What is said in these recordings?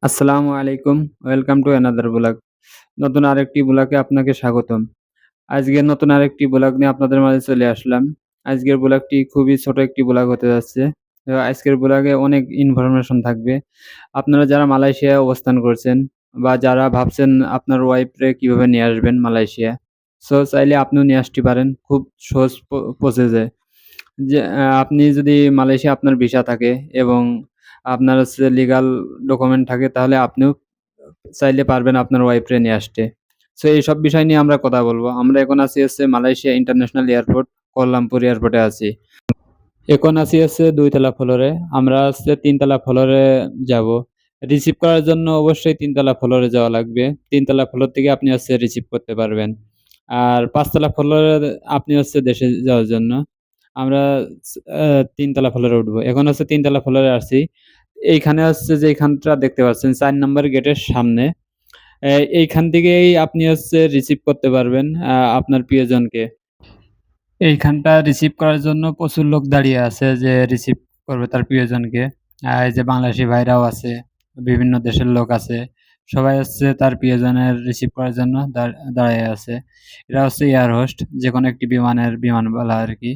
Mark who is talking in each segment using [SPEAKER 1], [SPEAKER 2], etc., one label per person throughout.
[SPEAKER 1] আসসালামু আলাইকুম। Welcome to another blog. নতুন আরেকটি ব্লগে আপনাকে স্বাগতম। আজকে নতুন আরেকটি ব্লগ নিয়ে আপনাদের মাঝে চলে আসলাম। আজকের ব্লগটি খুবই ছোট একটি ব্লগ হতে যাচ্ছে। আজকের ব্লগে অনেক ইনফরমেশন থাকবে। আপনারা যারা মালয়েশিয়ায় অবস্থান করছেন বা যারা ভাবছেন আপনার ওয়াইফরে কিভাবে নিয়ে আসবেন মালয়েশিয়া। চাইলে আপনিও নিয়ে আসতে পারেন খুব সহজ প্রসেসে। যে আপনি যদি মালয়েশিয়া আপনার ভিসা থাকে এবং আপনার হচ্ছে লিগাল ডকুমেন্ট থাকে তাহলে আপনিও চাইলে পারবেন আপনার ওয়াইফরে নিয়ে আসতে। এইসব বিষয় নিয়ে আমরা কথা বলব। আমরা এখন আছি হচ্ছে মালয়েশিয়া ইন্টারন্যাশনাল এয়ারপোর্ট, কুয়ালালামপুর এয়ারপোর্টে আছি। এখন আছি হচ্ছে ২ তলা ফ্লোরে। আমরা হচ্ছে ৩ তলা ফ্লোরে যাবো। রিসিভ করার জন্য অবশ্যই ৩ তলা ফ্লোরে যাওয়া লাগবে। ৩ তলা ফ্লোর থেকে আপনি হচ্ছে রিসিভ করতে পারবেন। আর ৫ তলা ফ্লোরে আপনি হচ্ছে দেশে যাওয়ার জন্য। আমরা স আ ৩ তলা ফ্লোরে উঠবো। এখন হচ্ছে ৩ তলা ফ্লোরে আছি। এইখানে হচ্ছে যে এইখানটা দেখতে পাচ্ছেন ৪ নাম্বার গেটের সামনে। এ এইখান থেকেই আপনি হচ্ছে রিসিভ করতে পারবেন আপনার প্রিয়জনকে। এইখানটা রিসিভ করার জন্য প্রচুর লোক দাঁড়িয়ে আছে যে রিসিভ করবে তার প্রিয়জনকে। এই যে বাংলাদেশি ভাইরাও আছে, বিভিন্ন দেশের লোক আছে। সবাই হচ্ছে তার প্রিয়জনের রিসিভ করার জন্য দাঁড়ায়ে আছে। এরা হচ্ছে এয়ার হোস্ট যেকোনো একটি বিমানের বিমানবালা আরকি।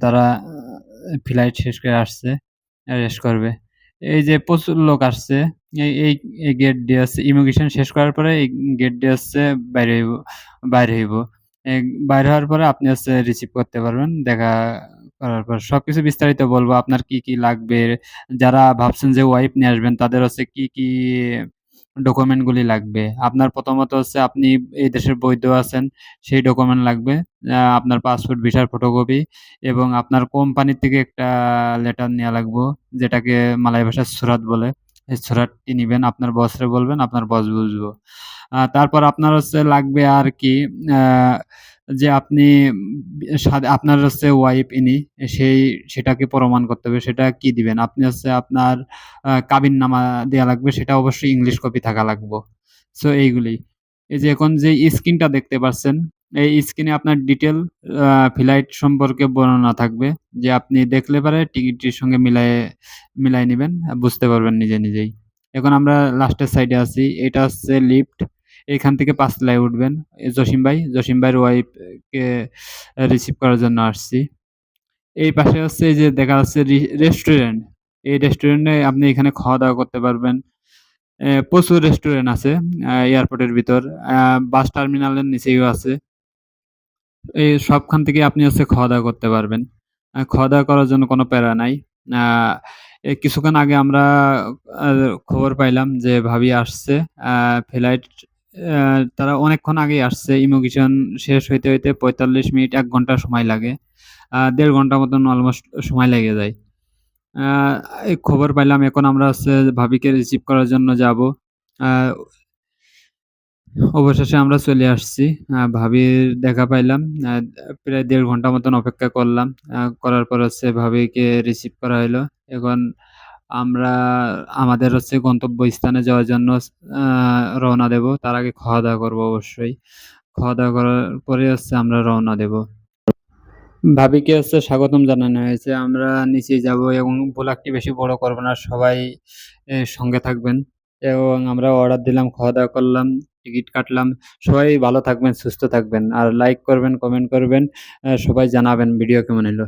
[SPEAKER 1] তারা ফ্লাইট শেষ করে আসছে, রেস্ট করবে। এই যে প্রচুর লোক আসছে। এই এই এই গেট দিয়ে হচ্ছে ইমিগ্রেশন শেষ করার পরে এই গেট দিয়ে হচ্ছে বাইরে হইব। এই বাইর হওয়ার পরে আপনি হচ্ছে রিসিভ করতে পারবেন। দেখা করার পর সবকিছু বিস্তারিত বলবো। আপনার কি, কি লাগবে? যারা ভাবছেন যে ওয়াইফ নিয়ে আসবেন তাদের হচ্ছে কি, কি ডকুমেন্ট গুলি লাগবে। আপনার প্রথমত হচ্ছে আপনি এই দেশের বৈধ আছেন, সেই ডকুমেন্ট লাগবে। আপনার পাসপোর্ট, ভিসার ফটোকপি এবং আপনার কোম্পানি থেকে একটা লেটার নেয়া লাগবো, যেটাকে মালয় ভাষায় সুরাত বলে। এই সুরাতটি নিবেন, আপনার বসরে বলবেন, আপনার বস বুঝবো। তারপর আপনার হচ্ছে লাগবে আর কি আ যে আপনি আপনার হচ্ছে ওয়াইফ ইনি সেটাকে প্রমাণ করতে হবে। সেটা কি দিবেন? আপনি হচ্ছে আপনার কাবিননামা দেয়া লাগবে। সেটা অবশ্যই ইংলিশ কপি থাকা লাগবো। এইগুলি। এই যে এখন যে স্ক্রিনটা দেখতে পাচ্ছেন, এই স্ক্রিনে আপনার ডিটেইল আ ফ্লাইট সম্পর্কে বর্ণনা থাকবে। যে আপনি দেখলে পরে টিকিটটির সঙ্গে মিলায়ে নিবেন। বুঝতে পারবেন নিজে, নিজেই। এখন আমরা লাস্টের সাইডে আছি। এটা হচ্ছে লিফট। এখান থেকে ৫ তলায় উঠবেন। জসিম ভাইয়ের ওয়াইফ কে রিসিভ করার জন্য আসছি। এই পাশে হচ্ছে এই যে দেখা যাচ্ছে রেস্টুরেন্ট। এই রেস্টুরেন্টে আপনি এখানে খাওয়া-দাওয়া করতে পারবেন। প্রচুর রেস্টুরেন্ট আছে এয়ারপোর্টের ভিতর। বাস টার্মিনালের নিচেও আছে। এই সবখান থেকে আপনি হচ্ছে খাওয়া-দাওয়া করতে পারবেন। খাওয়া-দাওয়া করার জন্য কোনো প্যারা নাই। আ এই কিছুক্ষণ আগে আমরা আ খবর পাইলাম যে ভাবি আসছে। ফ্লাইট আ তারা অনেকক্ষণ আগেই আসছে। ইমিগ্রেশন শেষ হইতে, হইতে ৪৫ মিনিট ১ ঘন্টা সময় লাগে। ১.৫ ঘন্টার মতন অলমোস্ট সময় লেগে যায়। আ এই খবর পাইলাম এখন আমরা হচ্ছে ভাবিকে রিসিভ করার জন্য যাবো। আ অবশেষে আমরা চলে আসছি। ভাবির দেখা পাইলাম। আ প্রায় ১.৫ ঘন্টা মতন অপেক্ষা করলাম। করার পর হচ্ছে ভাবিকে রিসিভ করা হইলো। এখন আমরা আমাদের হচ্ছে গন্তব্যস্থানে যাওয়ার জন্য আ রওনা দেব। তার আগে খাওয়া-দাওয়া করবো অবশ্যই। খাওয়া-দাওয়া করার পরে হচ্ছে আমরা রওনা দেব। ভাবিকে হচ্ছে স্বাগতম জানানো হয়েছে। আমরা নিচেই যাবো এবং ভ্লগটি বেশি বড় করব না। সবাই সঙ্গে থাকবেন এবং আমরা অর্ডার দিলাম, খাওয়া-দাওয়া করলাম, টিকিট কাটলাম। সবাই ভালো থাকবেন, সুস্থ থাকবেন। আর লাইক করবেন, কমেন্ট করবেন। সবাই জানাবেন ভিডিও কেমন হইলো।